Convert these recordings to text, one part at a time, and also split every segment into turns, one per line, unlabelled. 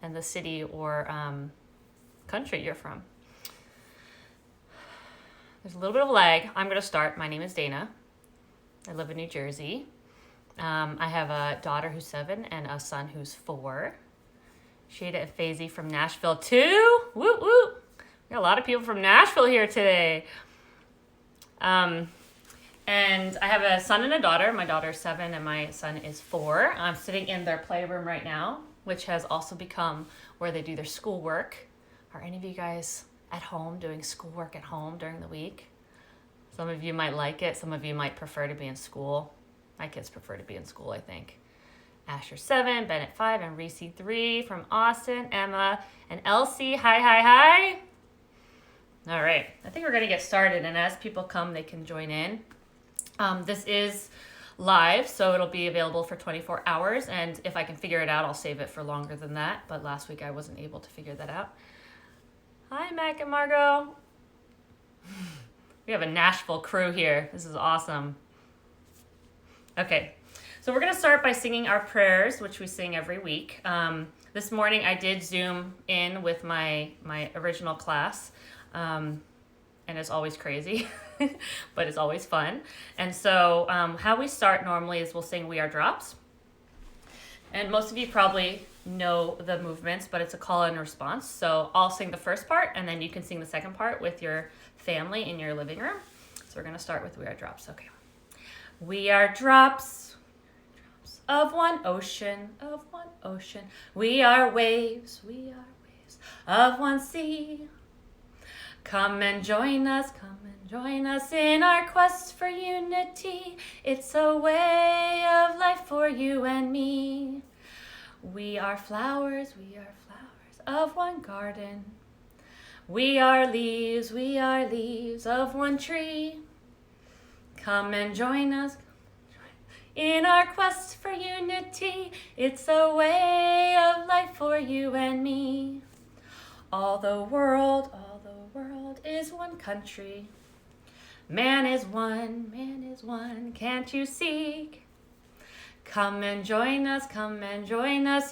and the city or country you're from. There's a little bit of lag. I'm going to start. My name is Dana. I live in New Jersey. I have a daughter who's 7 and a son who's 4. Shada and Faisy from Nashville too. Woo woo. We got a lot of people from Nashville here today. And I have a son and a daughter. My daughter's 7 and my son is 4. I'm sitting in their playroom right now, which has also become where they do their schoolwork. Are any of you guys at home doing schoolwork at home during the week? Some of you might like it. Some of you might prefer to be in school. My kids prefer to be in school, I think. Asher 7, Bennett 5, and Reese 3 from Austin, Emma, and Elsie. Hi, hi, hi. All right. I think we're going to get started, and as people come, they can join in. This is live, so it'll be available for 24 hours, and if I can figure it out, I'll save it for longer than that, but last week I wasn't able to figure that out. Hi, Mac and Margot. We have a Nashville crew here. This is awesome. Okay, so we're going to start by singing our prayers, which we sing every week. This morning I did Zoom in with my original class, and it's always crazy, but it's always fun. And so how we start normally is we'll sing We Are Drops. And most of you probably know the movements, but it's a call and response. So I'll sing the first part, and then you can sing the second part with your family in your living room. So we're going to start with We Are Drops. Okay. We are drops of one ocean, of one ocean. We are waves of one sea. Come and join us in our quest for unity. It's a way of life for you and me. We are flowers of one garden. We are leaves of one tree. Come and join us in our quest for unity. It's a way of life for you and me. All the world is one country. Man is one, can't you see? Come and join us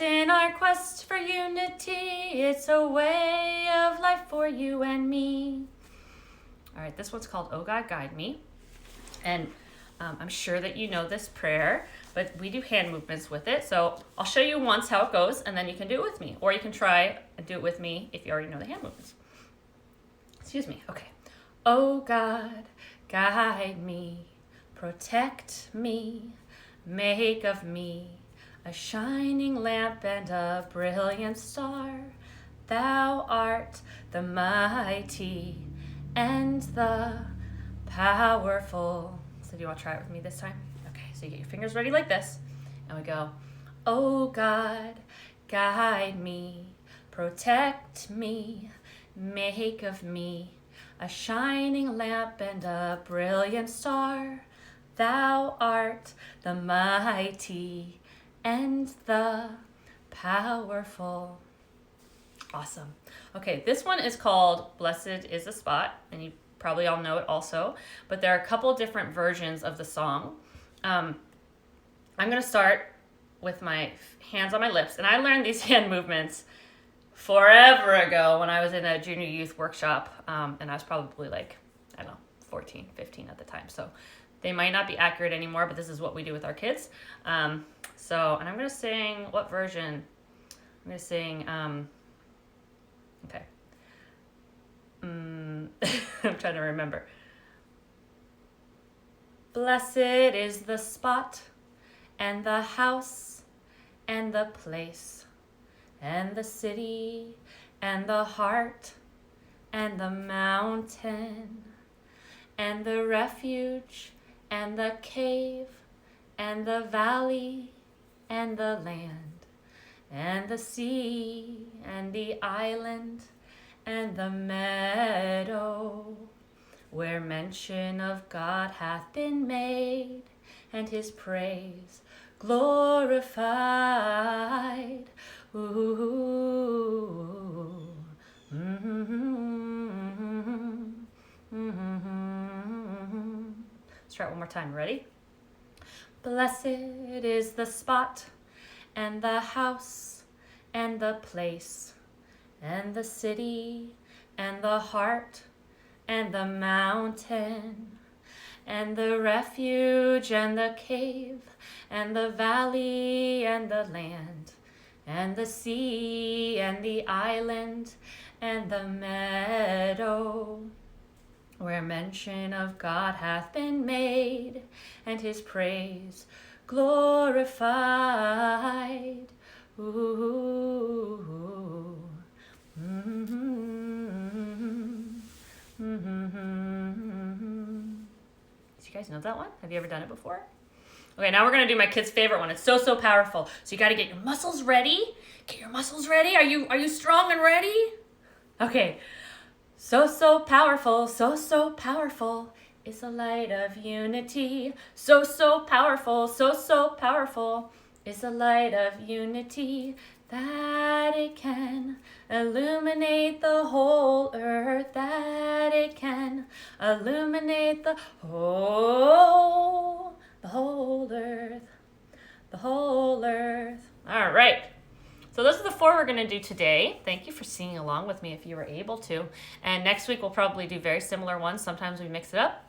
in our quest for unity. It's a way of life for you and me. All right, this one's called Oh God, Guide Me. And I'm sure that you know this prayer, but we do hand movements with it. So I'll show you once how it goes, and then you can do it with me. Or you can try and do it with me if you already know the hand movements. Excuse me. Okay. Oh God, guide me, protect me, make of me a shining lamp and a brilliant star. Thou art the mighty and the powerful. So do you want to try it with me this time? Okay, so you get your fingers ready like this. And we go, oh God, guide me, protect me, make of me a shining lamp and a brilliant star. Thou art the mighty and the powerful. Awesome. Okay, this one is called Blessed is the Spot, and you probably all know it also, but there are a couple different versions of the song. I'm going to start with my hands on my lips, and I learned these hand movements forever ago when I was in a junior youth workshop, and I was probably like, I don't know, 14, 15 at the time, so they might not be accurate anymore, but this is what we do with our kids. And I'm going to sing, what version? I'm going to sing, okay. I'm trying to remember. Blessed is the spot and the house and the place and the city and the heart and the mountain and the refuge and the cave and the valley and the land and the sea and the island and the meadow, where mention of God hath been made, and his praise glorified. Ooh. Let's try it one more time. Ready? Blessed is the spot and the house and the place, and the city, and the heart, and the mountain, and the refuge, and the cave, and the valley, and the land, and the sea, and the island, and the meadow, where mention of God hath been made, and his praise glorified. Ooh. Do you guys know that one? Have you ever done it before? Okay, now we're gonna do my kid's favorite one. It's so powerful. So you gotta get your muscles ready. Get your muscles ready. Are you strong and ready? Okay. So powerful, so powerful is the light of unity. So powerful, so powerful is the light of unity, that it can illuminate the whole earth, that it can illuminate the whole earth, the whole earth. All right. So those are the 4 we're going to do today. Thank you for singing along with me if you were able to. And next week we'll probably do very similar ones. Sometimes we mix it up.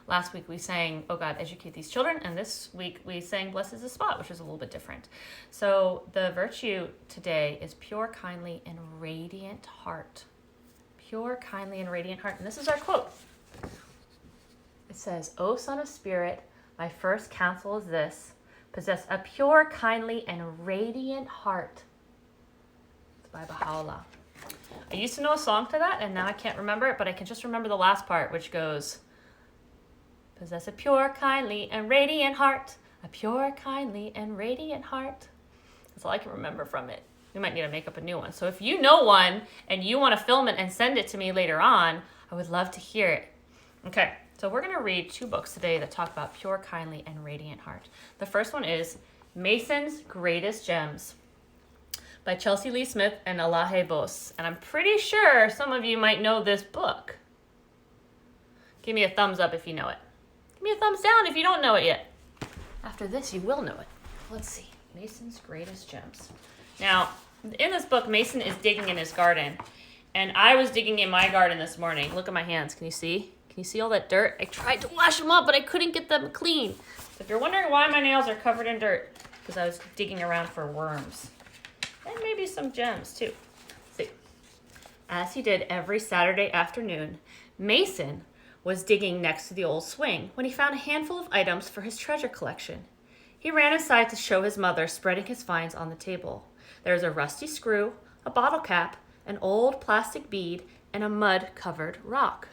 Last week we sang, "Oh God, educate these children," and this week we sang "Blessed is the Spot," which is a little bit different. So the virtue today is pure, kindly, and radiant heart. Pure, kindly, and radiant heart. And this is our quote. It says, "O Son of Spirit, my first counsel is this: possess a pure, kindly, and radiant heart." It's by Bahá'í. I used to know a song to that, and now I can't remember it, but I can just remember the last part, which goes, "Possess a pure, kindly, and radiant heart. A pure, kindly, and radiant heart." That's all I can remember from it. We might need to make up a new one. So if you know one and you want to film it and send it to me later on, I would love to hear it. Okay, so we're going to read 2 books today that talk about pure, kindly, and radiant heart. The first one is Mason's Greatest Gems by Chelsea Lee Smith and Elahe Bose. And I'm pretty sure some of you might know this book. Give me a thumbs up if you know it. Give me a thumbs down if you don't know it yet. After this, you will know it. Let's see. Mason's Greatest Gems. Now, in this book, Mason is digging in his garden. And I was digging in my garden this morning. Look at my hands. Can you see? Can you see all that dirt? I tried to wash them up, but I couldn't get them clean. So if you're wondering why my nails are covered in dirt, because I was digging around for worms. And maybe some gems, too. Let's see. As he did every Saturday afternoon, Mason was digging next to the old swing when he found a handful of items for his treasure collection. He ran inside to show his mother, spreading his finds on the table. There was a rusty screw, a bottle cap, an old plastic bead, and a mud-covered rock.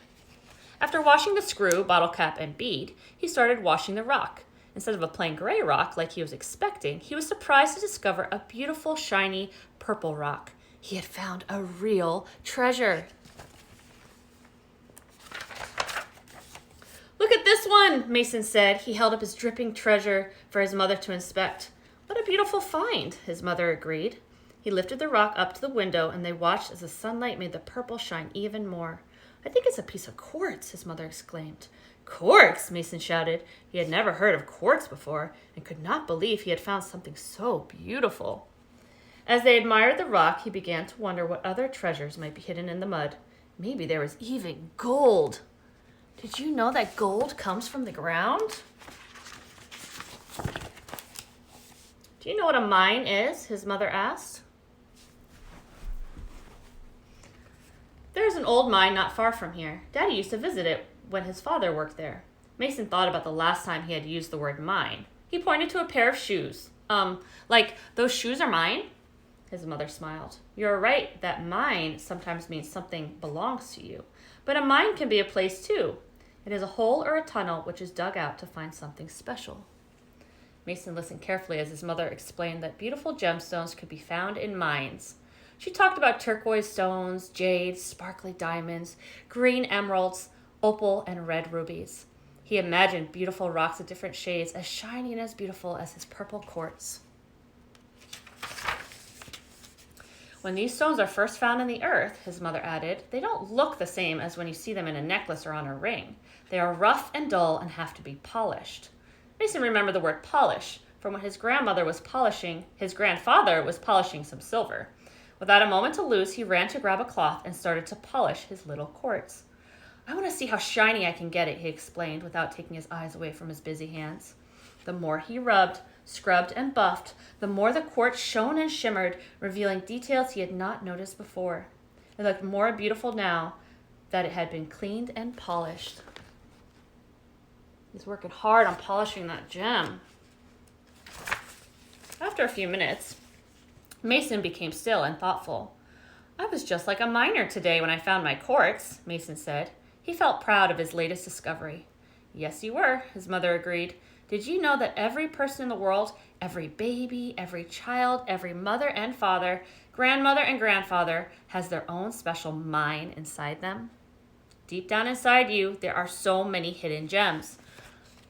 After washing the screw, bottle cap, and bead, he started washing the rock. Instead of a plain gray rock like he was expecting, he was surprised to discover a beautiful, shiny purple rock. He had found a real treasure. "Look at this one," Mason said. He held up his dripping treasure for his mother to inspect. "What a beautiful find," his mother agreed. He lifted the rock up to the window, and they watched as the sunlight made the purple shine even more. "I think it's a piece of quartz," his mother exclaimed. "Quartz!" Mason shouted. He had never heard of quartz before and could not believe he had found something so beautiful. As they admired the rock, he began to wonder what other treasures might be hidden in the mud. Maybe there was even gold. Did you know that gold comes from the ground? Do you know what a mine is? His mother asked. There's an old mine not far from here. Daddy used to visit it when his father worked there. Mason thought about the last time he had used the word mine. He pointed to a pair of shoes. Like, those shoes are mine? His mother smiled. You're right that mine sometimes means something belongs to you. But a mine can be a place too. It is a hole or a tunnel which is dug out to find something special. Mason listened carefully as his mother explained that beautiful gemstones could be found in mines. She talked about turquoise stones, jades, sparkly diamonds, green emeralds, opal, and red rubies. He imagined beautiful rocks of different shades as shiny and as beautiful as his purple quartz. When these stones are first found in the earth, his mother added, they don't look the same as when you see them in a necklace or on a ring. They are rough and dull and have to be polished. Mason remembered the word polish from when his grandfather was polishing some silver. Without a moment to lose, he ran to grab a cloth and started to polish his little quartz. I want to see how shiny I can get it, he explained without taking his eyes away from his busy hands. The more he rubbed, scrubbed, and buffed, the more the quartz shone and shimmered, revealing details he had not noticed before. It looked more beautiful now that it had been cleaned and polished. He's working hard on polishing that gem. After a few minutes, Mason became still and thoughtful. I was just like a miner today when I found my quartz, Mason said. He felt proud of his latest discovery. Yes, you were, his mother agreed. Did you know that every person in the world, every baby, every child, every mother and father, grandmother and grandfather, has their own special mine inside them? Deep down inside you, there are so many hidden gems.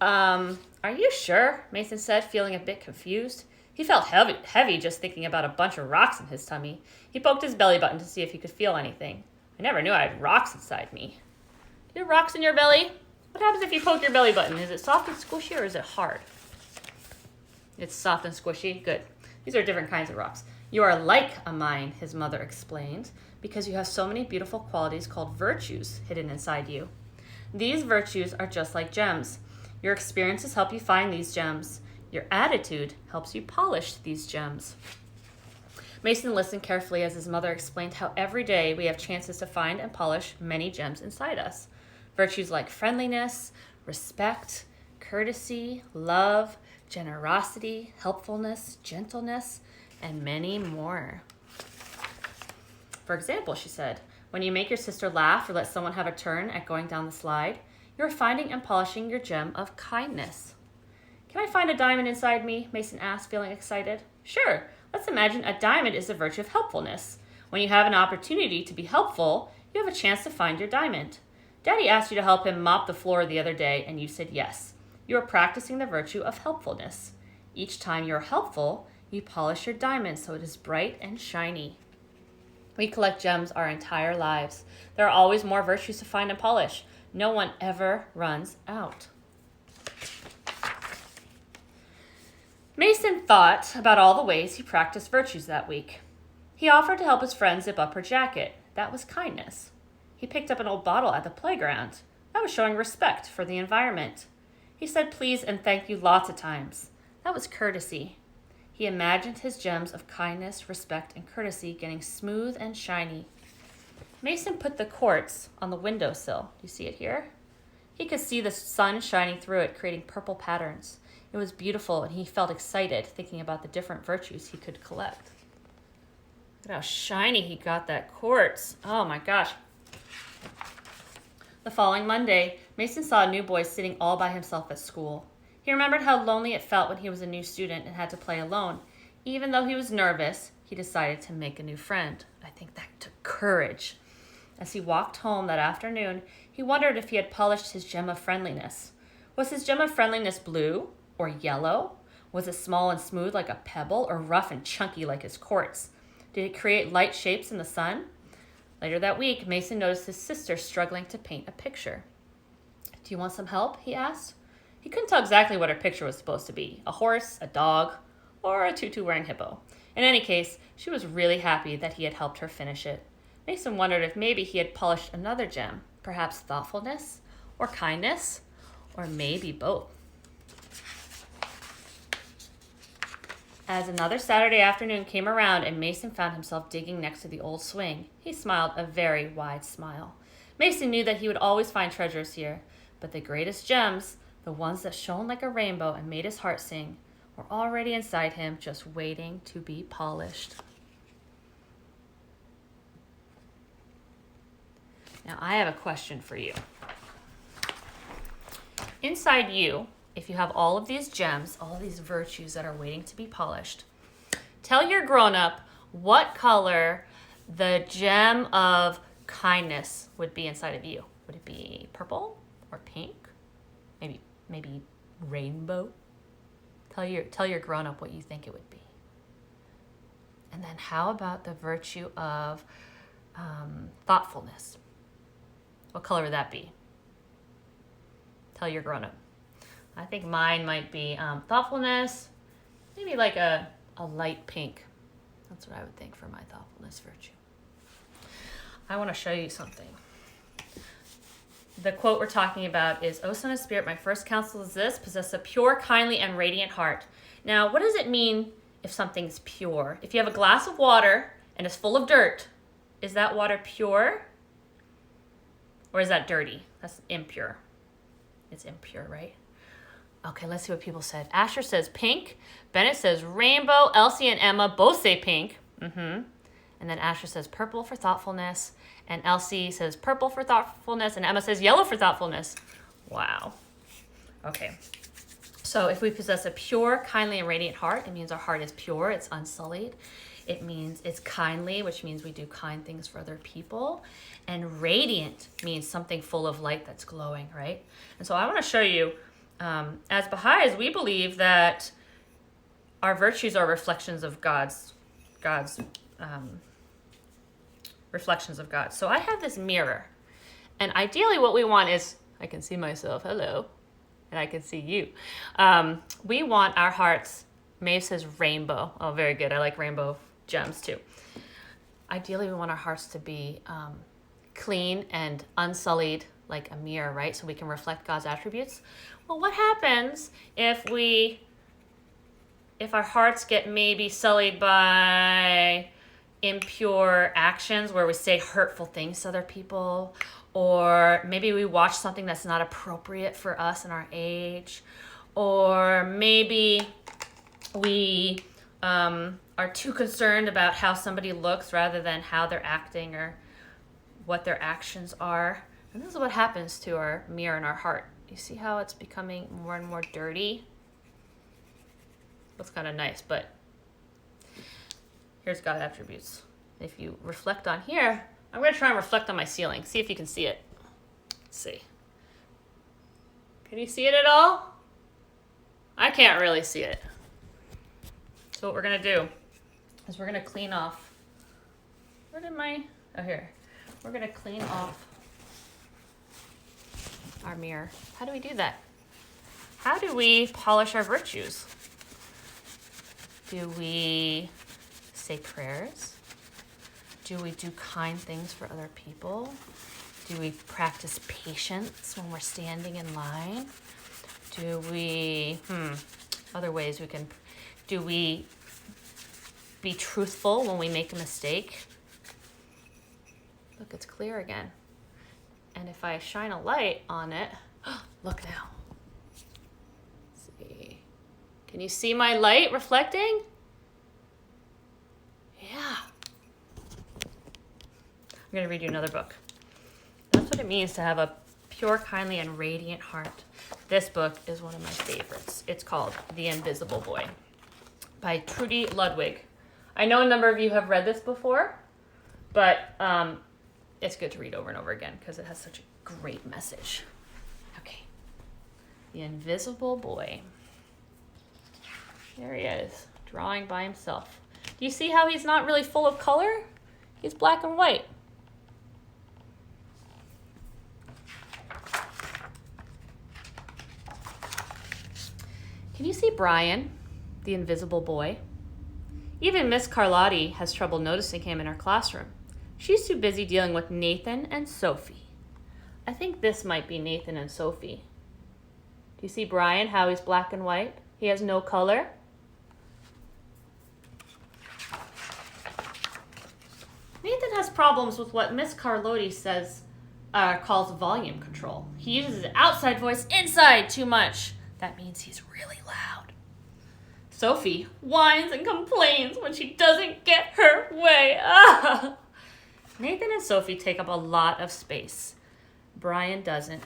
Are you sure? Mason said, feeling a bit confused. He felt heavy just thinking about a bunch of rocks in his tummy. He poked his belly button to see if he could feel anything. I never knew I had rocks inside me. Do you have rocks in your belly? What happens if you poke your belly button? Is it soft and squishy or is it hard? It's soft and squishy? Good. These are different kinds of rocks. You are like a mine, his mother explained, because you have so many beautiful qualities called virtues hidden inside you. These virtues are just like gems. Your experiences help you find these gems. Your attitude helps you polish these gems. Mason listened carefully as his mother explained how every day we have chances to find and polish many gems inside us. Virtues like friendliness, respect, courtesy, love, generosity, helpfulness, gentleness, and many more. For example, she said, when you make your sister laugh or let someone have a turn at going down the slide, you're finding and polishing your gem of kindness. Can I find a diamond inside me? Mason asked, feeling excited. Sure. Let's imagine a diamond is the virtue of helpfulness. When you have an opportunity to be helpful, you have a chance to find your diamond. Daddy asked you to help him mop the floor the other day, and you said yes. You are practicing the virtue of helpfulness. Each time you're helpful, you polish your diamond so it is bright and shiny. We collect gems our entire lives. There are always more virtues to find and polish. No one ever runs out. Mason thought about all the ways he practiced virtues that week. He offered to help his friend zip up her jacket. That was kindness. He picked up an old bottle at the playground. That was showing respect for the environment. He said please and thank you lots of times. That was courtesy. He imagined his gems of kindness, respect, and courtesy getting smooth and shiny. Mason put the quartz on the windowsill. Do you see it here? He could see the sun shining through it, creating purple patterns. It was beautiful, and he felt excited thinking about the different virtues he could collect. Look at how shiny he got that quartz. Oh my gosh. The following Monday, Mason saw a new boy sitting all by himself at school. He remembered how lonely it felt when he was a new student and had to play alone. Even though he was nervous, he decided to make a new friend. I think that took courage. As he walked home that afternoon, he wondered if he had polished his gem of friendliness. Was his gem of friendliness blue or yellow? Was it small and smooth like a pebble or rough and chunky like his quartz? Did it create light shapes in the sun? Later that week, Mason noticed his sister struggling to paint a picture. Do you want some help? He asked. He couldn't tell exactly what her picture was supposed to be, a horse, a dog, or a tutu-wearing hippo. In any case, she was really happy that he had helped her finish it. Mason wondered if maybe he had polished another gem, perhaps thoughtfulness or kindness, or maybe both. As another Saturday afternoon came around and Mason found himself digging next to the old swing, he smiled a very wide smile. Mason knew that he would always find treasures here, but the greatest gems, the ones that shone like a rainbow and made his heart sing, were already inside him, just waiting to be polished. Now, I have a question for you. Inside you, if you have all of these gems, all these virtues that are waiting to be polished, tell your grown-up what color the gem of kindness would be inside of you. Would it be purple or pink? Maybe rainbow? Tell your grown-up what you think it would be. And then how about the virtue of thoughtfulness? What color would that be? Tell your grown-up. I think mine might be thoughtfulness maybe like a light pink. That's what I would think for my thoughtfulness virtue. I want to show you something. The quote we're talking about is, "O Son of Spirit, my first counsel is this, possess a pure, kindly, and radiant heart." Now, what does it mean if something's pure? If you have a glass of water and it's full of dirt, is that water pure? Or is that dirty? That's impure. It's impure, right? Okay, let's see what people said. Asher says pink. Bennett says rainbow. Elsie and Emma both say pink. And then Asher says purple for thoughtfulness. And Elsie says purple for thoughtfulness. And Emma says yellow for thoughtfulness. Wow. Okay. So if we possess a pure, kindly, and radiant heart, it means our heart is pure. It's unsullied. It means it's kindly, which means we do kind things for other people. And radiant means something full of light that's glowing, right? And so I want to show you, as Bahá'ís, we believe that our virtues are reflections of God's reflections of God. So I have this mirror, and ideally what we want is, I can see myself, hello, and I can see you. We want our hearts, Maeve says rainbow. Oh, very good. I like rainbow gems too. Ideally, we want our hearts to be clean and unsullied, like a mirror, right? So we can reflect God's attributes. Well, what happens if our hearts get maybe sullied by impure actions where we say hurtful things to other people, or maybe we watch something that's not appropriate for us and our age, or maybe we are too concerned about how somebody looks rather than how they're acting or what their actions are. And this is what happens to our mirror and our heart. You see how it's becoming more and more dirty? Looks kind of nice, but here's God's attributes. If you reflect on here, I'm going to try and reflect on my ceiling. See if you can see it. Let's see. Can you see it at all? I can't really see it. So what we're going to do is we're going to clean off. Where did my... Oh, here. We're going to clean off our mirror. How do we do that? How do we polish our virtues? Do we say prayers? Do we do kind things for other people? Do we practice patience when we're standing in line? Do we, other ways we can, do we be truthful when we make a mistake? Look, it's clear again. And if I shine a light on it, look now. Let's see. Can you see my light reflecting? Yeah. I'm going to read you another book. That's what it means to have a pure, kindly, and radiant heart. This book is one of my favorites. It's called The Invisible Boy by Trudy Ludwig. I know a number of you have read this before, but it's good to read over and over again because it has such a great message. Okay. The Invisible Boy. There he is, drawing by himself. Do you see how he's not really full of color? He's black and white. Can you see Brian, the invisible boy? Even Miss Carlotti has trouble noticing him in her classroom. She's too busy dealing with Nathan and Sophie. I think this might be Nathan and Sophie. Do you see Brian, how he's black and white? He has no color. Nathan has problems with what Miss Carlotti says calls volume control. He uses his outside voice inside too much. That means he's really loud. Sophie whines and complains when she doesn't get her way. Nathan and Sophie take up a lot of space. Brian doesn't.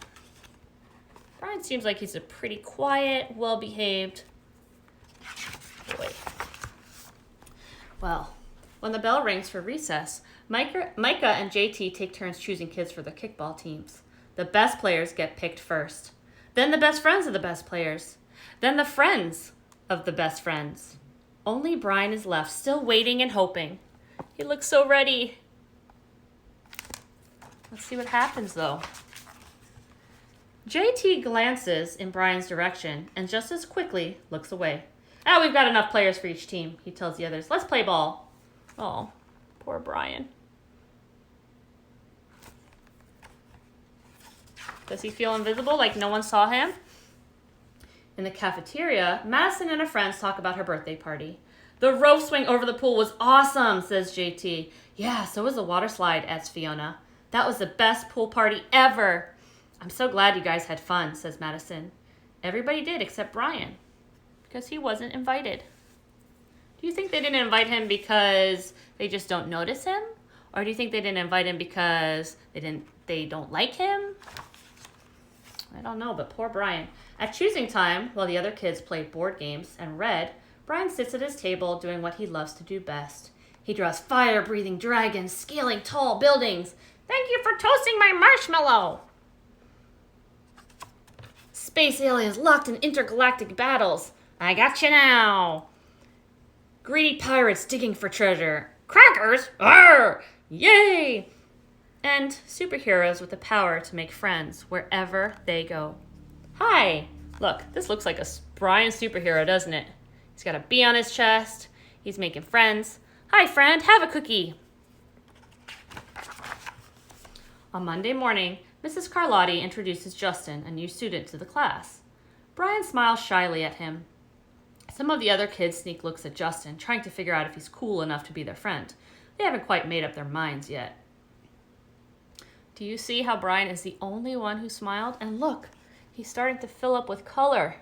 Brian seems like he's a pretty quiet, well-behaved boy. Well, when the bell rings for recess, Micah and JT take turns choosing kids for the kickball teams. The best players get picked first. Then the best friends of the best players. Then the friends of the best friends. Only Brian is left, still waiting and hoping. He looks so ready. Let's see what happens, though. JT glances in Brian's direction and just as quickly looks away. "Oh, we've got enough players for each team," he tells the others. "Let's play ball." Oh, poor Brian. Does he feel invisible, like no one saw him? In the cafeteria, Madison and her friends talk about her birthday party. "The rope swing over the pool was awesome," says JT. "Yeah, so was the water slide," adds Fiona. "That was the best pool party ever." "I'm so glad you guys had fun," says Madison. Everybody did except Brian, because he wasn't invited. Do you think they didn't invite him because they just don't notice him? Or do you think they didn't invite him because they don't like him? I don't know, but poor Brian. At choosing time, while the other kids played board games and read, Brian sits at his table doing what he loves to do best. He draws fire-breathing dragons scaling tall buildings. "Thank you for toasting my marshmallow." Space aliens locked in intergalactic battles. "I got you now." Greedy pirates digging for treasure. "Crackers? Arr! Yay!" And superheroes with the power to make friends wherever they go. Hi! Look, this looks like a Brian superhero, doesn't it? He's got a bee on his chest. He's making friends. "Hi, friend, have a cookie." On Monday morning, Mrs. Carlotti introduces Justin, a new student, to the class. Brian smiles shyly at him. Some of the other kids sneak looks at Justin, trying to figure out if he's cool enough to be their friend. They haven't quite made up their minds yet. Do you see how Brian is the only one who smiled? And look, he's starting to fill up with color.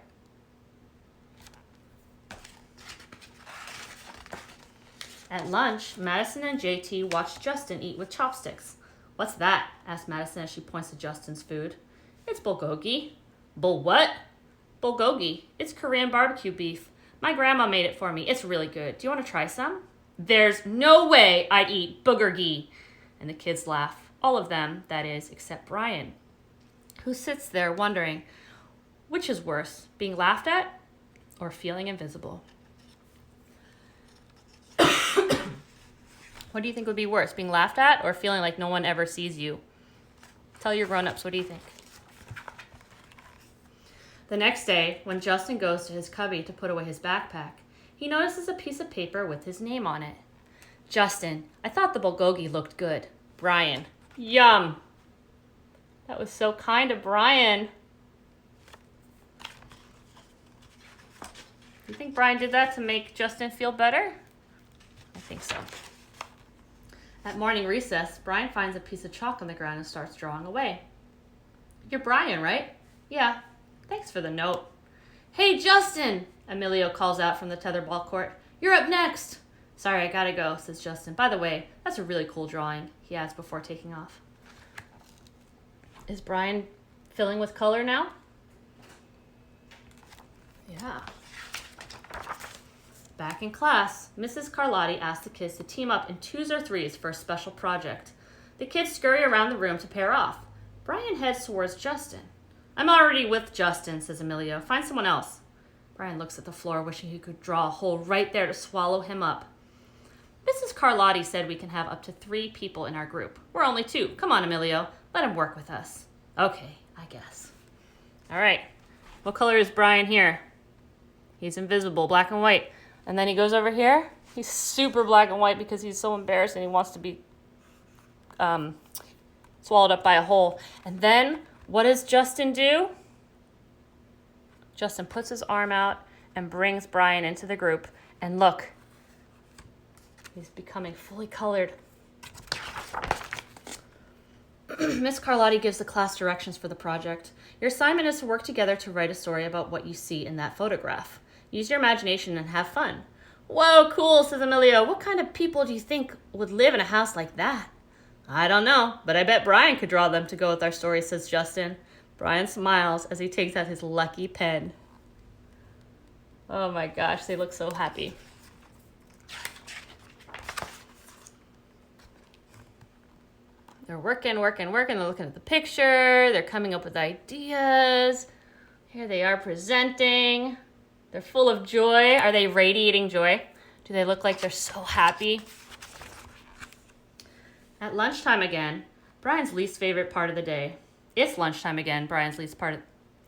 At lunch, Madison and JT watch Justin eat with chopsticks. "What's that?" asks Madison as she points to Justin's food. "It's bulgogi." "Bul what?" "Bulgogi. It's Korean barbecue beef. My grandma made it for me. It's really good. Do you want to try some?" "There's no way I'd eat boogergi." And the kids laugh. All of them, that is, except Brian, who sits there wondering, which is worse, being laughed at or feeling invisible? What do you think would be worse, being laughed at or feeling like no one ever sees you? Tell your grown-ups, what do you think? The next day, when Justin goes to his cubby to put away his backpack, he notices a piece of paper with his name on it. "Justin, I thought the bulgogi looked good." Brian, "Yum." That was so kind of Brian. You think Brian did that to make Justin feel better? I think so. At morning recess, Brian finds a piece of chalk on the ground and starts drawing away. "You're Brian, right?" "Yeah. Thanks for the note." "Hey, Justin!" Emilio calls out from the tetherball court. "You're up next." "Sorry, I gotta go," says Justin. "By the way, that's a really cool drawing," he adds before taking off. Is Brian filling with color now? Yeah. Back in class, Mrs. Carlotti asked the kids to team up in twos or threes for a special project. The kids scurry around the room to pair off. Brian heads towards Justin. "I'm already with Justin," says Emilio. "Find someone else." Brian looks at the floor, wishing he could draw a hole right there to swallow him up. "Mrs. Carlotti said we can have up to 3 people in our group. We're only 2. Come on, Emilio. Let him work with us." "Okay, I guess." All right. What color is Brian here? He's invisible, black and white. And then he goes over here. He's super black and white because he's so embarrassed and he wants to be swallowed up by a hole. And then what does Justin do? Justin puts his arm out and brings Brian into the group. And look, he's becoming fully colored. Miss Carlotti gives the class directions for the project. Your assignment is to work together to write a story about what you see in that photograph. Use your imagination and have fun. "Whoa, cool," says Emilio. "What kind of people do you think would live in a house like that?" "I don't know, but I bet Brian could draw them to go with our story," says Justin. Brian smiles as he takes out his lucky pen. Oh my gosh, they look so happy. They're working. They're looking at the picture. They're coming up with ideas. Here they are presenting. They're full of joy. Are they radiating joy? Do they look like they're so happy? At lunchtime again, Brian's least favorite part of the day. It's lunchtime again, Brian's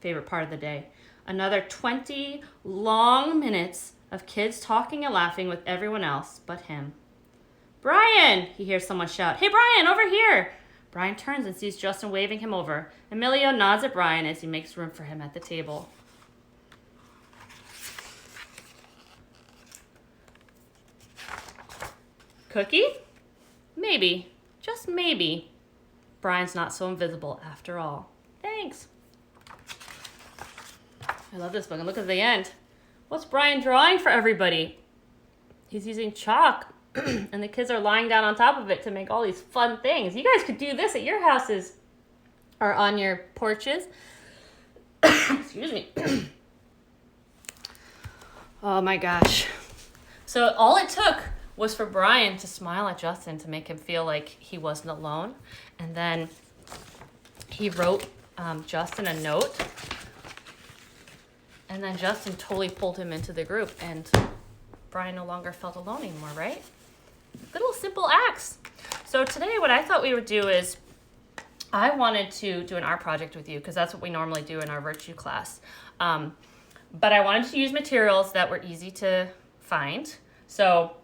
favorite part of the day. Another 20 long minutes of kids talking and laughing with everyone else but him. "Brian!" he hears someone shout. "Hey, Brian, over here!" Brian turns and sees Justin waving him over. Emilio nods at Brian as he makes room for him at the table. Cookie? Maybe, just maybe, Brian's not so invisible after all. Thanks. I love this book. And look at the end. What's Brian drawing for everybody? He's using chalk, and the kids are lying down on top of it to make all these fun things. You guys could do this at your houses or on your porches. Excuse me. Oh my gosh. So all it took was for Brian to smile at Justin to make him feel like he wasn't alone. And then he wrote Justin a note. And then Justin totally pulled him into the group, and Brian no longer felt alone anymore, right? Good little simple acts. So today what I thought we would do is I wanted to do an art project with you because that's what we normally do in our virtue class. But I wanted to use materials that were easy to find. So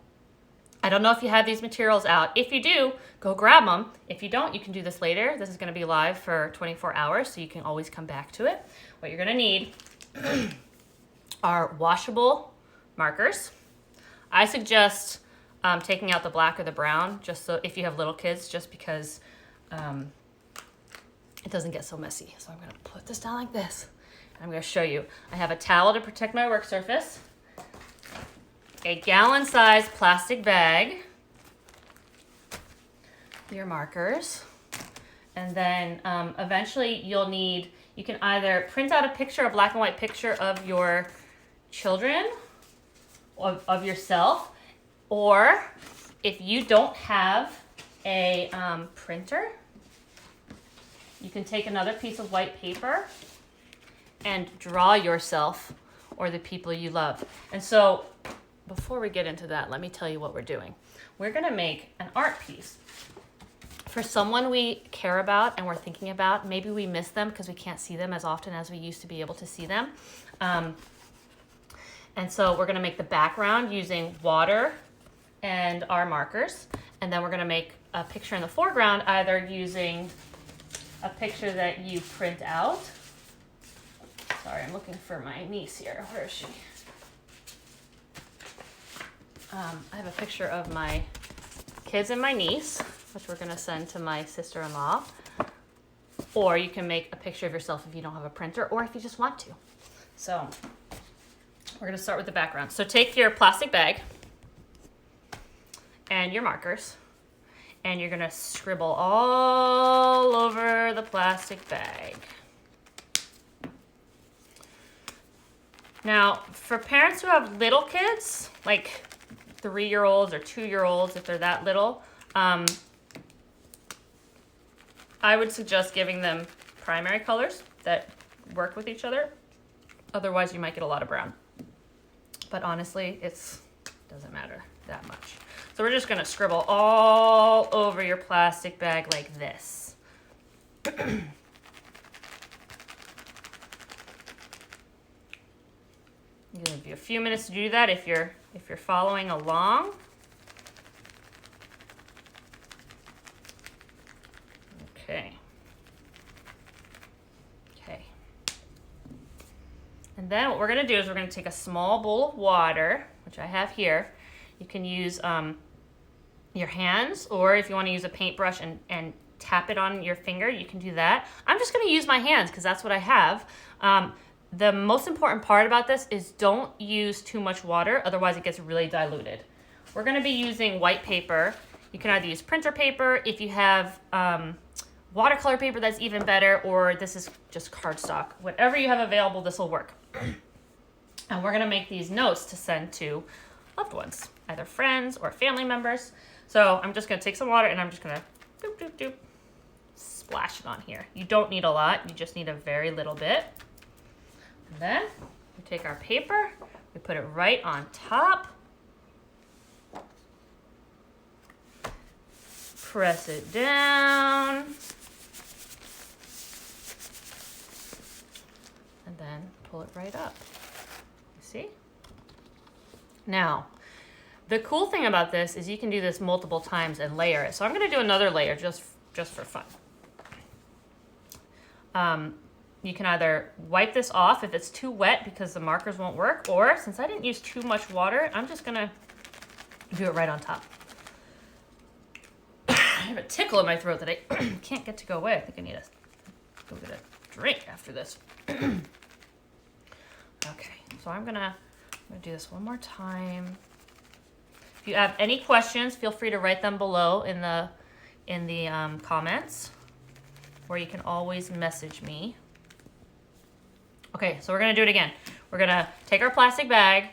I don't know if you have these materials out. If you do, go grab them. If you don't, you can do this later. This is going to be live for 24 hours, so you can always come back to it. What you're going to need are washable markers. I suggest taking out the black or the brown, just so if you have little kids, just because it doesn't get so messy. So I'm going to put this down like this. I'm going to show you. I have a towel to protect my work surface, a gallon-sized plastic bag, your markers, and then eventually you'll need, you can either print out a picture, a black and white picture of your children, of yourself, or if you don't have a printer, you can take another piece of white paper and draw yourself or the people you love. And so before we get into that, let me tell you what we're doing. We're gonna make an art piece for someone we care about and we're thinking about. Maybe we miss them because we can't see them as often as we used to be able to see them. And so we're gonna make the background using water and our markers. And then we're gonna make a picture in the foreground, either using a picture that you print out. Sorry, I'm looking for my niece here. Where is she? I have a picture of my kids and my niece, which we're gonna send to my sister-in-law. Or you can make a picture of yourself if you don't have a printer, or if you just want to. So we're gonna start with the background. So take your plastic bag and your markers, and you're gonna scribble all over the plastic bag. Now, for parents who have little kids, like 3-year-olds or 2-year-olds, if they're that little, I would suggest giving them primary colors that work with each other. Otherwise, you might get a lot of brown. But honestly, it doesn't matter that much. So we're just gonna scribble all over your plastic bag like this. Give you a few minutes to do that if you're following along. Okay. And then what we're gonna do is we're gonna take a small bowl of water, which I have here. You can use your hands, or if you wanna use a paintbrush and tap it on your finger, you can do that. I'm just gonna use my hands because that's what I have. The most important part about this is don't use too much water, otherwise it gets really diluted. We're gonna be using white paper. You can either use printer paper. If you have watercolor paper, that's even better, or this is just cardstock. Whatever you have available, this will work. And we're gonna make these notes to send to loved ones, either friends or family members. So I'm just gonna take some water and I'm just gonna doop, doop, doop, splash it on here. You don't need a lot, you just need a very little bit. And then we take our paper, we put it right on top, press it down, and then pull it right up. You see? Now, the cool thing about this is you can do this multiple times and layer it. So I'm going to do another layer just for fun. You can either wipe this off if it's too wet because the markers won't work, or since I didn't use too much water, I'm just going to do it right on top. I have a tickle in my throat that I can't get to go away. I think I need to go get a drink after this. Okay, so I'm gonna do this one more time. If you have any questions, feel free to write them below in the comments, or you can always message me. Okay, so we're gonna do it again. We're gonna take our plastic bag,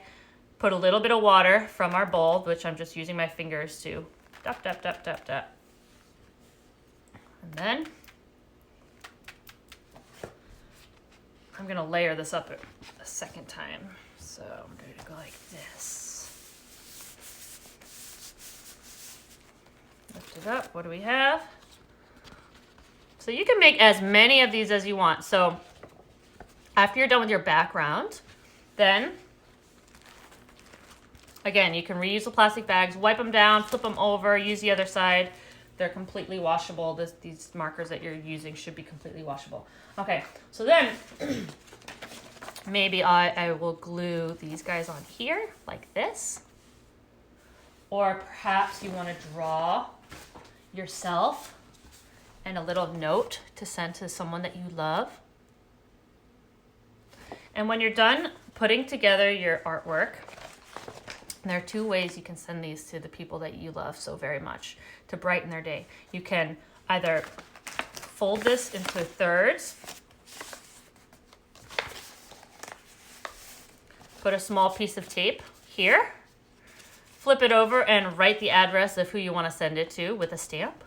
put a little bit of water from our bowl, which I'm just using my fingers to dap, dap, dap, dap, dap. And then I'm gonna layer this up a second time. So I'm going to go like this. Lift it up. What do we have? So you can make as many of these as you want. So after you're done with your background, then again, you can reuse the plastic bags, wipe them down, flip them over, use the other side. They're completely washable. These markers that you're using should be completely washable. Okay, so then maybe I will glue these guys on here like this. Or perhaps you want to draw yourself and a little note to send to someone that you love. And when you're done putting together your artwork, there are two ways you can send these to the people that you love so very much to brighten their day. You can either fold this into thirds, put a small piece of tape here, flip it over and write the address of who you want to send it to with a stamp,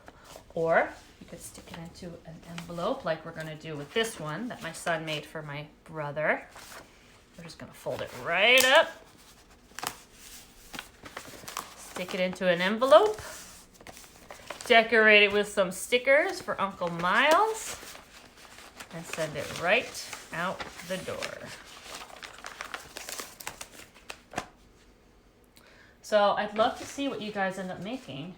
or you could stick it into an envelope like we're going to do with this one that my son made for my brother. We're just going to fold it right up, stick it into an envelope, decorate it with some stickers for Uncle Miles, and send it right out the door. So I'd love to see what you guys end up making.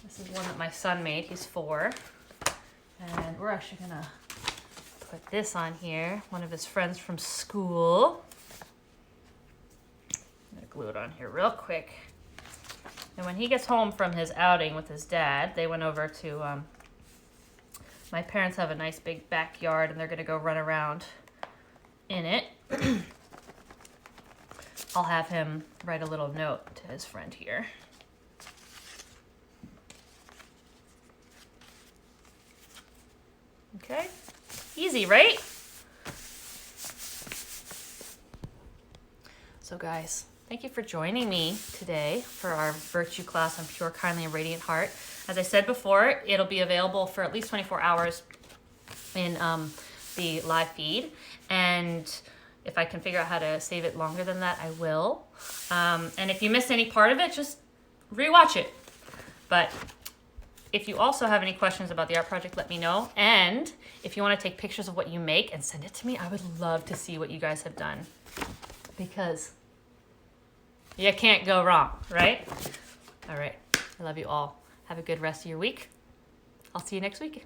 This is one that my son made. He's 4. And we're actually going to put this on here. One of his friends from school. I'm going to glue it on here real quick. And when he gets home from his outing with his dad, they went over to, my parents have a nice big backyard and they're going to go run around in it. I'll have him write a little note to his friend here. Okay, easy, right? So guys, thank you for joining me today for our virtue class on Pure, Kindly, and Radiant Heart. As I said before, it'll be available for at least 24 hours in the live feed. And if I can figure out how to save it longer than that, I will. And if you missed any part of it, just rewatch it. But if you also have any questions about the art project, let me know. And if you want to take pictures of what you make and send it to me, I would love to see what you guys have done. Because you can't go wrong, right? All right. I love you all. Have a good rest of your week. I'll see you next week.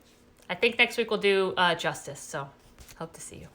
I think next week we'll do justice, so hope to see you.